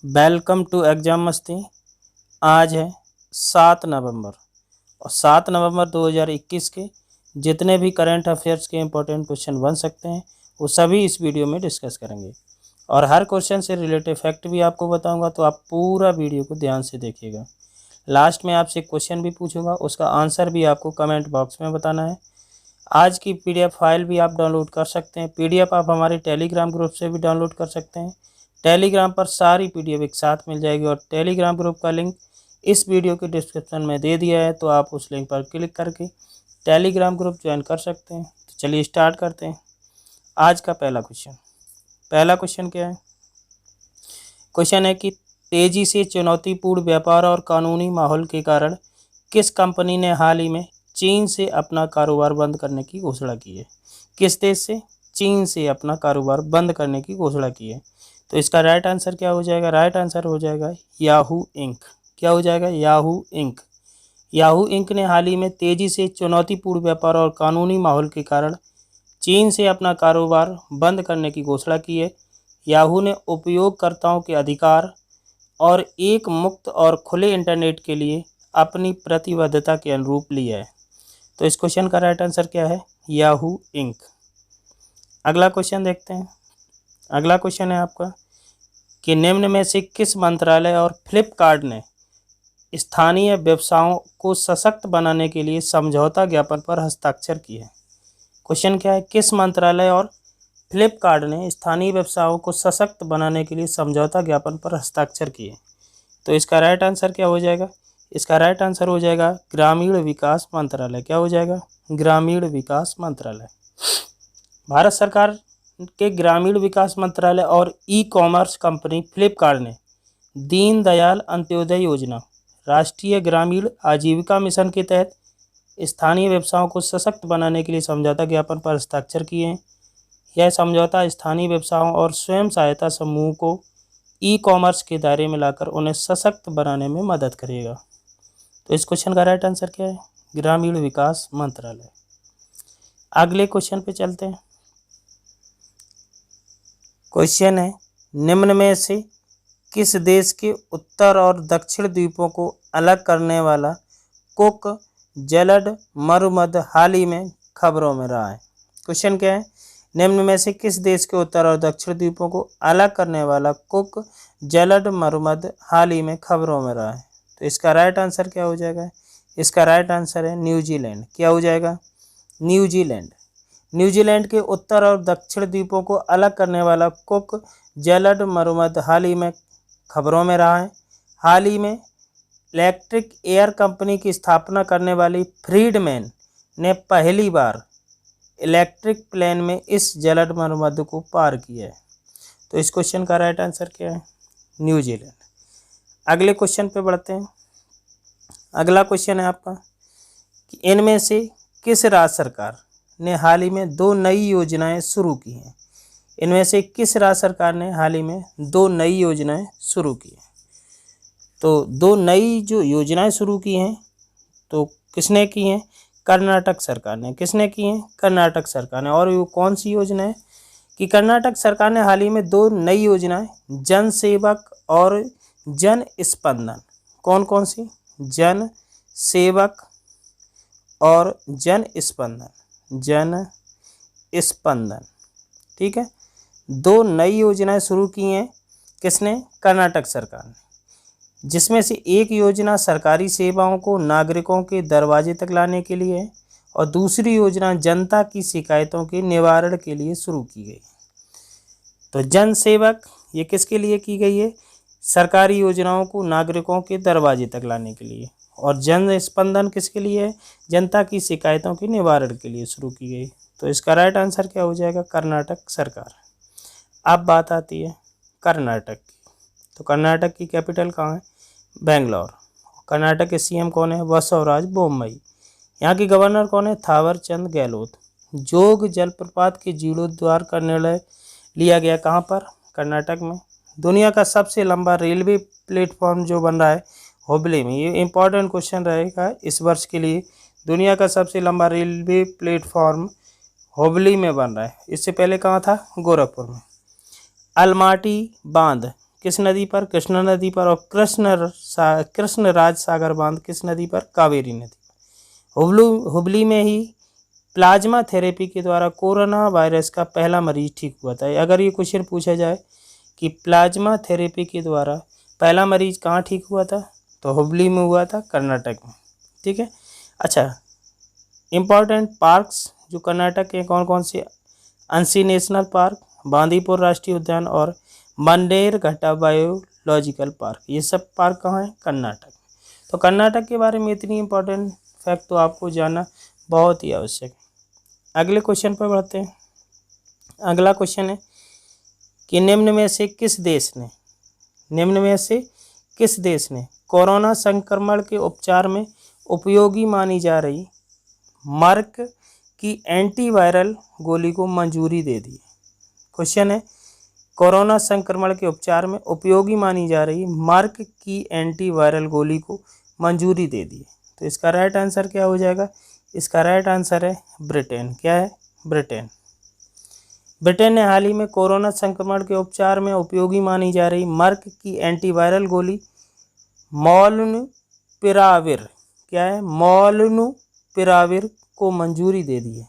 Welcome to exam मस्ती। आज है 7 नवंबर और 7 नवंबर 2021 के जितने भी करंट अफेयर्स के इम्पोर्टेंट क्वेश्चन बन सकते हैं वो सभी इस वीडियो में डिस्कस करेंगे और हर क्वेश्चन से रिलेटेड फैक्ट भी आपको बताऊंगा, तो आप पूरा वीडियो को ध्यान से देखिएगा। लास्ट में आपसे क्वेश्चन भी पूछूंगा, उसका आंसर भी आपको कमेंट बॉक्स में बताना है। आज की PDF फाइल भी आप डाउनलोड कर सकते हैं। PDF आप हमारे टेलीग्राम ग्रुप से भी डाउनलोड कर सकते हैं। टेलीग्राम पर सारी PDF एक साथ मिल जाएगी और टेलीग्राम ग्रुप का लिंक इस वीडियो के डिस्क्रिप्शन में दे दिया है, तो आप उस लिंक पर क्लिक करके टेलीग्राम ग्रुप ज्वाइन कर सकते हैं। तो चलिए स्टार्ट करते हैं आज का पहला क्वेश्चन क्या है? क्वेश्चन है कि तेजी से चुनौतीपूर्ण व्यापार और कानूनी माहौल के कारण किस कंपनी ने हाल ही में चीन से अपना कारोबार बंद करने की घोषणा की है? किस देश से चीन से अपना कारोबार बंद करने की घोषणा की है? तो इसका राइट आंसर क्या हो जाएगा? राइट आंसर हो जाएगा याहू इंक। क्या हो जाएगा? Yahoo ink. याहू इंक ने हाल ही में तेजी से चुनौतीपूर्ण व्यापार और कानूनी माहौल के कारण चीन से अपना कारोबार बंद करने की घोषणा की है। याहू ने उपयोगकर्ताओं के अधिकार और एक मुक्त और खुले इंटरनेट के लिए अपनी प्रतिबद्धता के अनुरूप लिया है। तो इस क्वेश्चन का राइट आंसर क्या है? Yahoo ink. अगला क्वेश्चन देखते हैं। अगला क्वेश्चन है आपका कि निम्न में से किस मंत्रालय और फ्लिपकार्ट ने स्थानीय व्यवसायों को सशक्त बनाने के लिए समझौता ज्ञापन पर हस्ताक्षर किए हैं? क्वेश्चन क्या है? किस मंत्रालय और फ्लिपकार्ट ने स्थानीय व्यवसायों को सशक्त बनाने के लिए समझौता ज्ञापन पर हस्ताक्षर किए? तो इसका राइट आंसर क्या हो जाएगा? इसका राइट आंसर हो जाएगा ग्रामीण विकास मंत्रालय। क्या हो जाएगा? ग्रामीण विकास मंत्रालय। भारत सरकार के ग्रामीण विकास मंत्रालय और ई-कॉमर्स कंपनी फ्लिपकार्ट ने दीनदयाल अंत्योदय योजना, राष्ट्रीय ग्रामीण आजीविका मिशन के तहत स्थानीय व्यवसायों को सशक्त बनाने के लिए समझौता ज्ञापन पर हस्ताक्षर किए हैं। यह समझौता स्थानीय व्यवसायों और स्वयं सहायता समूह को ई-कॉमर्स के दायरे में लाकर उन्हें सशक्त बनाने में मदद करेगा। तो इस क्वेश्चन का राइट आंसर क्या है? ग्रामीण विकास मंत्रालय। अगले क्वेश्चन पे चलते हैं। क्वेश्चन है निम्न में से किस देश के उत्तर और दक्षिण द्वीपों को अलग करने वाला कुक जलद मरुमध्य हाल ही में खबरों में रहा है? क्वेश्चन क्या है? निम्न में से किस देश के उत्तर और दक्षिण द्वीपों को अलग करने वाला कुक जलद मरुमध्य हाल ही में खबरों में रहा है? तो इसका राइट आंसर क्या हो जाएगा? इसका राइट आंसर है न्यूजीलैंड। क्या हो जाएगा? न्यूजीलैंड। न्यूजीलैंड के उत्तर और दक्षिण द्वीपों को अलग करने वाला कुक जलद मरुमध्य हाल ही में खबरों में रहा है। हाल ही में इलेक्ट्रिक एयर कंपनी की स्थापना करने वाली फ्रीडमैन ने पहली बार इलेक्ट्रिक प्लेन में इस जलद मरुमध्य को पार किया है। तो इस क्वेश्चन का राइट आंसर क्या है? न्यूजीलैंड। अगले क्वेश्चन पे बढ़ते हैं। अगला क्वेश्चन है आपका कि इनमें से किस राज्य सरकार ने हाल ही में 2 नई योजनाएं शुरू की हैं? इनमें से किस राज्य सरकार ने हाल ही में 2 नई योजनाएं शुरू की हैं? तो 2 नई जो योजनाएं शुरू की हैं तो किसने की हैं? कर्नाटक सरकार ने। किसने की हैं? कर्नाटक सरकार ने। और वो कौन सी योजना है? कि कर्नाटक सरकार ने हाल ही में 2 नई योजनाएं जन सेवक और जन स्पंदन। कौन कौन सी? जन सेवक और जन स्पंदन। जन स्पंदन, ठीक है। 2 नई योजनाएं शुरू की हैं किसने? कर्नाटक सरकार ने, जिसमें से एक योजना सरकारी सेवाओं को नागरिकों के दरवाजे तक लाने के लिए है और दूसरी योजना जनता की शिकायतों के निवारण के लिए शुरू की गई। तो जन सेवक ये किसके लिए की गई है? सरकारी योजनाओं को नागरिकों के दरवाजे तक लाने के लिए। और जन स्पंदन किसके लिए है? जनता की शिकायतों के निवारण के लिए शुरू की गई। तो इसका राइट आंसर क्या हो जाएगा? कर्नाटक सरकार। अब बात आती है कर्नाटक की। तो कर्नाटक की कैपिटल कहाँ है? बेंगलोर। कर्नाटक के CM कौन है? बसवराज बोम्मई। यहाँ के गवर्नर कौन है? थावर चंद गहलोत। जोग जलप्रपात के जीर्णोद्धार का निर्णय लिया गया कहाँ पर? कर्नाटक में। दुनिया का सबसे लंबा रेलवे प्लेटफॉर्म जो बन रहा है हुबली में, ये इंपॉर्टेंट क्वेश्चन रहेगा इस वर्ष के लिए। दुनिया का सबसे लंबा रेलवे प्लेटफॉर्म हुबली में बन रहा है। इससे पहले कहाँ था? गोरखपुर में। अलमाटी बांध किस नदी पर? कृष्णा नदी पर। और कृष्णराज सागर बांध किस नदी पर? कावेरी नदी पर। हुबली में ही प्लाज्मा थेरेपी के द्वारा कोरोना वायरस का पहला मरीज ठीक हुआ था। अगर ये क्वेश्चन पूछा जाए कि प्लाज्मा थेरेपी के द्वारा पहला मरीज कहाँ ठीक हुआ था, तो हुबली में हुआ था, कर्नाटक में। ठीक है। अच्छा, इम्पॉर्टेंट पार्क्स जो कर्नाटक के कौन कौन से? अंसी नेशनल पार्क, बांदीपुर राष्ट्रीय उद्यान और बंडेरघट्टा बायोलॉजिकल पार्क। ये सब पार्क कहाँ है? कर्नाटक। तो कर्नाटक के बारे में इतनी इम्पोर्टेंट फैक्ट तो आपको जानना बहुत ही आवश्यक है। अगले क्वेश्चन पर बढ़ते हैं। अगला क्वेश्चन है कि निम्न में से किस देश ने कोरोना संक्रमण के उपचार में उपयोगी मानी जा रही मर्क की एंटीवायरल गोली को मंजूरी दे दी? क्वेश्चन है, कोरोना संक्रमण के उपचार में उपयोगी मानी जा रही मर्क की एंटीवायरल गोली को मंजूरी दे दी। तो इसका राइट आंसर क्या हो जाएगा? इसका राइट आंसर है ब्रिटेन। क्या है? ब्रिटेन। ब्रिटेन ने हाल ही में कोरोना संक्रमण के उपचार में उपयोगी मानी जा रही मर्क की एंटीवायरल गोली मोलनुपिराविर, क्या है? मोलनुपिराविर को मंजूरी दे दी है।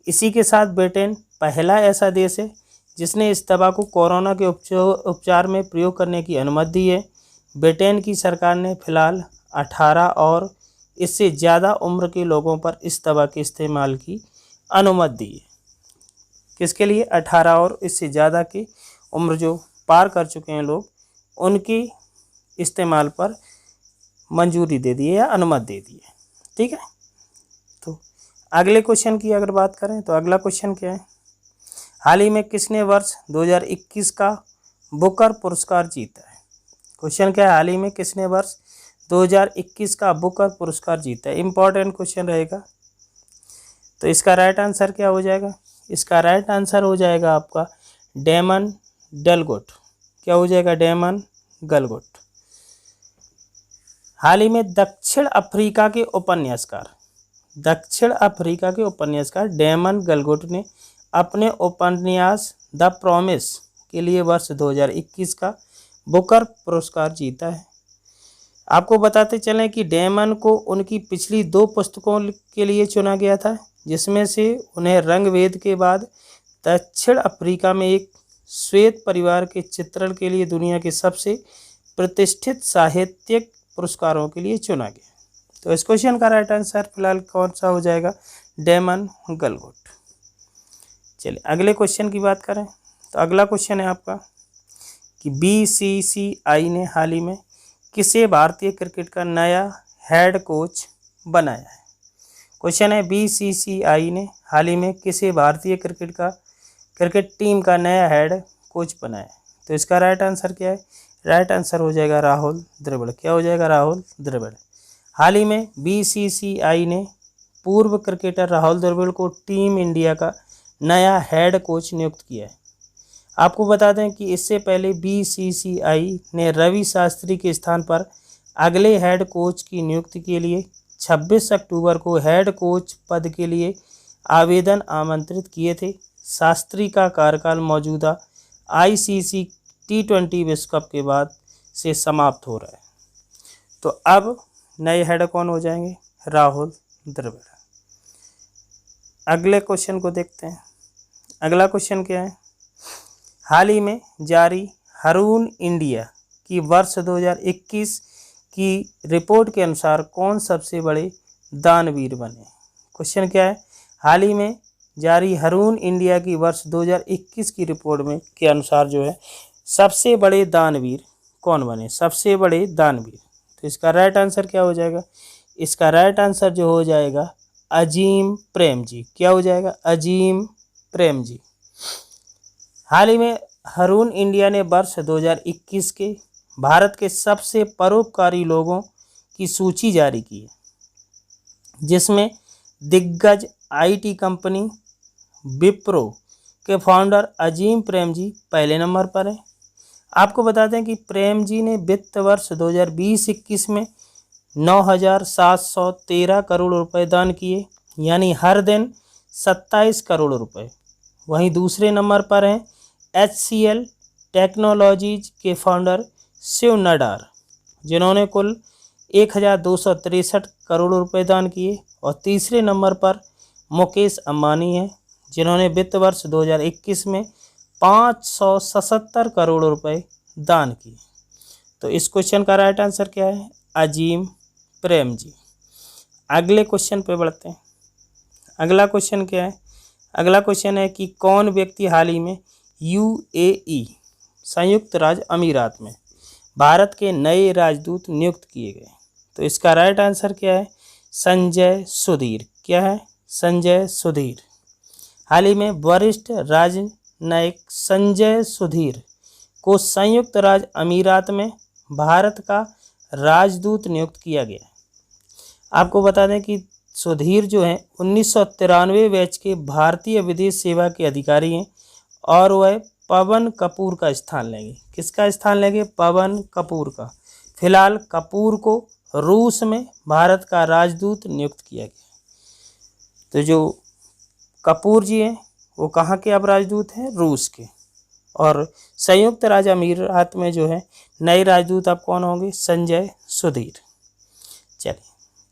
इसी के साथ ब्रिटेन पहला ऐसा देश है जिसने इस दवा को कोरोना के उपचार में प्रयोग करने की अनुमति दी है। ब्रिटेन की सरकार ने फिलहाल 18 और इससे ज़्यादा उम्र के लोगों पर इस दवा के इस्तेमाल की अनुमति दी है। किसके लिए? 18 और इससे ज़्यादा की उम्र जो पार कर चुके हैं लोग, उनके इस्तेमाल पर मंजूरी दे दी है या अनुमति दे दी है। ठीक है। तो अगले क्वेश्चन की अगर बात करें तो अगला क्वेश्चन क्या है? हाल ही में किसने वर्ष 2021 का बुकर पुरस्कार जीता है? क्वेश्चन क्या है? हाल ही में किसने वर्ष 2021 का बुकर पुरस्कार जीता है? इंपॉर्टेंट क्वेश्चन रहेगा। तो इसका राइट आंसर क्या हो जाएगा? इसका राइट आंसर हो जाएगा आपका डेमन गलगोट। क्या हो जाएगा? डेमन गलगोट। हाल ही में दक्षिण अफ्रीका के उपन्यासकार डेमन गलगोट ने अपने उपन्यास द प्रॉमिस के लिए वर्ष 2021 का बुकर पुरस्कार जीता है। आपको बताते चलें कि डेमन को उनकी पिछली 2 पुस्तकों के लिए चुना गया था, जिसमें से उन्हें रंगभेद के बाद दक्षिण अफ्रीका में एक श्वेत परिवार के चित्रण के लिए दुनिया के सबसे प्रतिष्ठित साहित्यिक पुरस्कारों के लिए चुना गया। तो इस क्वेश्चन का राइट आंसर फिलहाल कौन सा हो जाएगा? डेमन गलगोट। चलिए अगले क्वेश्चन की बात करें तो अगला क्वेश्चन है आपका कि बीसीसीआई ने हाल ही में किसे भारतीय क्रिकेट का नया हेड कोच बनाया है? क्वेश्चन है, बीसीसीआई ने हाल ही में किसे भारतीय क्रिकेट टीम का नया हेड कोच बनाया है? तो इसका राइट आंसर क्या है? राइट आंसर हो जाएगा राहुल द्रविड़। क्या हो जाएगा? राहुल द्रविड़। हाल ही में बीसीसीआई ने पूर्व क्रिकेटर राहुल द्रविड़ को टीम इंडिया का नया हेड कोच नियुक्त किया है। आपको बता दें कि इससे पहले बीसीसीआई ने रवि शास्त्री के स्थान पर अगले हेड कोच की नियुक्ति के लिए 26 अक्टूबर को हेड कोच पद के लिए आवेदन आमंत्रित किए थे। शास्त्री का कार्यकाल मौजूदा आईसीसी T20 विश्व कप के बाद से समाप्त हो रहा है। तो अब नए हेड कौन हो जाएंगे? राहुल द्रविड़। अगले क्वेश्चन को देखते हैं। अगला क्वेश्चन क्या है? हाल ही में जारी रून इंडिया की वर्ष 2021 की रिपोर्ट के अनुसार कौन सबसे बड़े दानवीर बने? क्वेश्चन क्या है? हाल ही में जारी रून इंडिया की वर्ष 2021 की रिपोर्ट में के अनुसार जो है सबसे बड़े दानवीर कौन बने? सबसे बड़े दानवीर। तो इसका राइट आंसर क्या हो जाएगा? इसका राइट आंसर जो हो जाएगा अजीम प्रेमजी। क्या हो जाएगा? अजीम प्रेमजी। हाल ही में रून इंडिया ने वर्ष 2021 के भारत के सबसे परोपकारी लोगों की सूची जारी की है, जिसमें दिग्गज आईटी कंपनी विप्रो के फाउंडर अजीम प्रेमजी पहले नंबर पर है। आपको बता दें कि प्रेमजी ने वित्त वर्ष 2020-21 में 9,713 करोड़ रुपए दान किए, यानी हर दिन 27 करोड़ रुपए। वहीं दूसरे नंबर पर हैं HCL टेक्नोलॉजीज के फाउंडर शिव नडार, जिन्होंने कुल 1263 करोड़ रुपए दान किए। और तीसरे नंबर पर मुकेश अंबानी हैं, जिन्होंने वित्त वर्ष 2021 में 577 करोड़ रुपए दान किए। तो इस क्वेश्चन का राइट आंसर क्या है? अजीम प्रेम जी। अगले क्वेश्चन पे बढ़ते हैं। अगला क्वेश्चन क्या है? अगला क्वेश्चन है कि कौन व्यक्ति हाल ही में यूएई संयुक्त राज्य अमीरात में भारत के नए राजदूत नियुक्त किए गए? तो इसका राइट आंसर क्या है? संजय सुधीर। क्या है? संजय सुधीर। हाल ही में वरिष्ठ राजनयिक संजय सुधीर को संयुक्त राज्य अमीरात में भारत का राजदूत नियुक्त किया गया। आपको बता दें कि सुधीर जो हैं 1993 बैच के भारतीय विदेश सेवा के अधिकारी हैं और वह पवन कपूर का स्थान लेंगे। किसका स्थान लेंगे? पवन कपूर का। फिलहाल कपूर को रूस में भारत का राजदूत नियुक्त किया गया। तो जो कपूर जी हैं वो कहाँ के अब राजदूत हैं? रूस के। और संयुक्त राज्य अमीरात में जो है नए राजदूत अब कौन होंगे? संजय सुधीर। चलिए,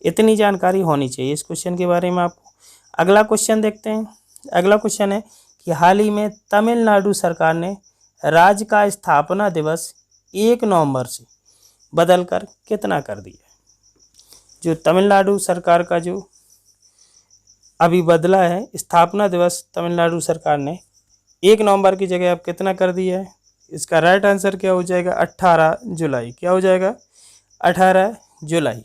इतनी जानकारी होनी चाहिए इस क्वेश्चन के बारे में आपको। अगला क्वेश्चन देखते हैं। अगला क्वेश्चन है कि हाल ही में तमिलनाडु सरकार ने राज्य का स्थापना दिवस 1 नवंबर से बदलकर कितना कर दिया? जो तमिलनाडु सरकार का जो अभी बदला है स्थापना दिवस, तमिलनाडु सरकार ने 1 नवंबर की जगह अब कितना कर दिया है? इसका राइट आंसर क्या हो जाएगा? 18 जुलाई। क्या हो जाएगा? 18 जुलाई।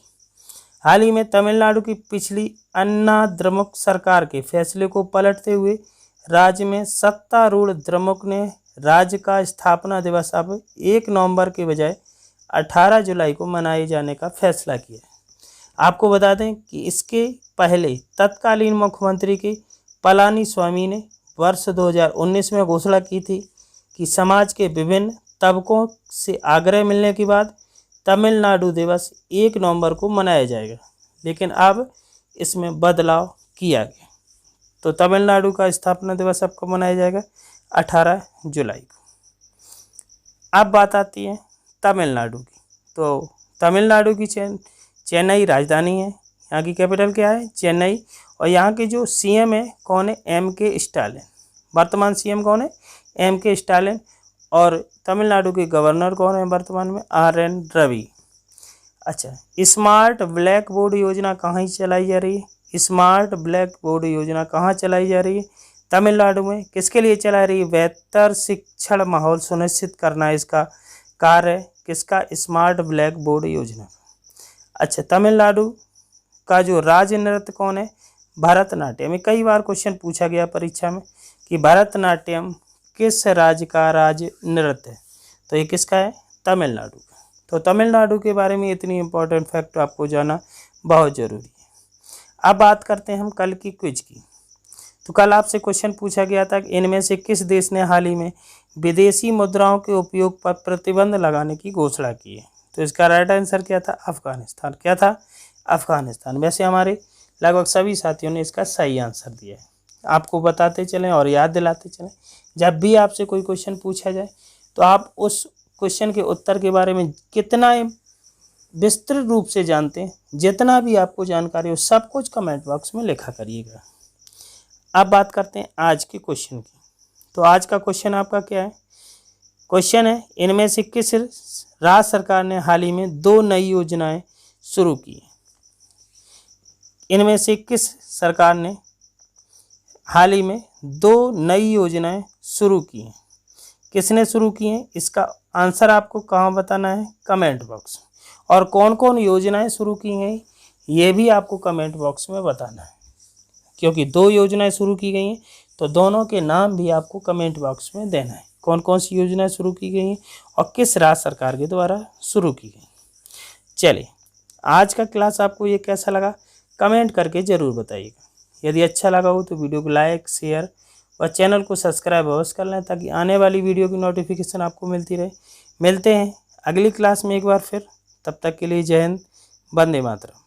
हाल ही में तमिलनाडु की पिछली अन्ना द्रमुक सरकार के फैसले को पलटते हुए राज्य में सत्तारूढ़ द्रमुक ने राज्य का स्थापना दिवस अब 1 नवंबर के बजाय 18 जुलाई को मनाए जाने का फैसला किया है। आपको बता दें कि इसके पहले तत्कालीन मुख्यमंत्री के पलानी स्वामी ने वर्ष 2019 में घोषणा की थी कि समाज के विभिन्न तबकों से आग्रह मिलने के बाद तमिलनाडु दिवस 1 नवंबर को मनाया जाएगा, लेकिन अब इसमें बदलाव किया गया। तो तमिलनाडु का स्थापना दिवस अब कब मनाया जाएगा? 18 जुलाई को। अब बात आती है तमिलनाडु की। तो तमिलनाडु की चेन्नई राजधानी है। यहाँ की कैपिटल क्या है? चेन्नई। और यहाँ के जो सीएम है कौन है? एम.के. स्टालिन। वर्तमान सीएम कौन है? एम.के. स्टालिन। और तमिलनाडु के गवर्नर कौन है वर्तमान में? आर.एन. रवि। अच्छा, स्मार्ट ब्लैक बोर्ड योजना कहाँ ही चलाई जा रही है? स्मार्ट ब्लैक बोर्ड योजना कहाँ चलाई जा रही है? तमिलनाडु में। किसके लिए चला रही है? बेहतर शिक्षण माहौल सुनिश्चित करना इसका कार्य है। किसका? स्मार्ट ब्लैक बोर्ड योजना। अच्छा, तमिलनाडु का जो राज्य नृत्य कौन है? भरतनाट्यम। में कई बार क्वेश्चन पूछा गया परीक्षा में कि भरतनाट्यम किस राज्य का राज्य नृत्य है? तो ये किसका है? तमिलनाडु का। तो तमिलनाडु के बारे में इतनी इंपॉर्टेंट फैक्ट आपको जाना बहुत ज़रूरी है। अब बात करते हैं हम कल की क्विज की। तो कल आपसे क्वेश्चन पूछा गया था कि इनमें से किस देश ने हाल ही में विदेशी मुद्राओं के उपयोग पर प्रतिबंध लगाने की घोषणा की है? तो इसका राइट आंसर क्या था? अफगानिस्तान। क्या था? अफगानिस्तान। वैसे हमारे लगभग सभी साथियों ने इसका सही आंसर दिया है। आपको बताते चलें और याद दिलाते चलें, जब भी आपसे कोई क्वेश्चन पूछा जाए तो आप उस क्वेश्चन के उत्तर के बारे में कितना विस्तृत रूप से जानते हैं, जितना भी आपको जानकारी हो सब कुछ कमेंट बॉक्स में लिखा करिएगा। अब बात करते हैं आज के क्वेश्चन की। तो आज का क्वेश्चन आपका क्या है? क्वेश्चन है, इनमें से किस राज्य सरकार ने हाल ही में 2 नई योजनाएं शुरू की हैं? इनमें से किस सरकार ने हाल ही में 2 नई योजनाएं शुरू की हैं? किसने शुरू की हैं? इसका आंसर आपको कहाँ बताना है? Comment box. और कौन कौन योजनाएं शुरू की हैं ये भी आपको कमेंट बॉक्स में बताना है, क्योंकि 2 योजनाएं शुरू की गई हैं तो दोनों के नाम भी आपको कमेंट बॉक्स में देना है। कौन कौन सी योजनाएं शुरू की गई हैं और किस राज्य सरकार के द्वारा शुरू की गई। चलिए, आज का क्लास आपको ये कैसा लगा कमेंट करके ज़रूर बताइएगा। यदि अच्छा लगा हो तो वीडियो को लाइक, शेयर और चैनल को सब्सक्राइब अवश्य कर लें ताकि आने वाली वीडियो की नोटिफिकेशन आपको मिलती रहे। मिलते हैं अगली क्लास में एक बार फिर। तब तक के लिए जय हिंद, वंदे मातरम।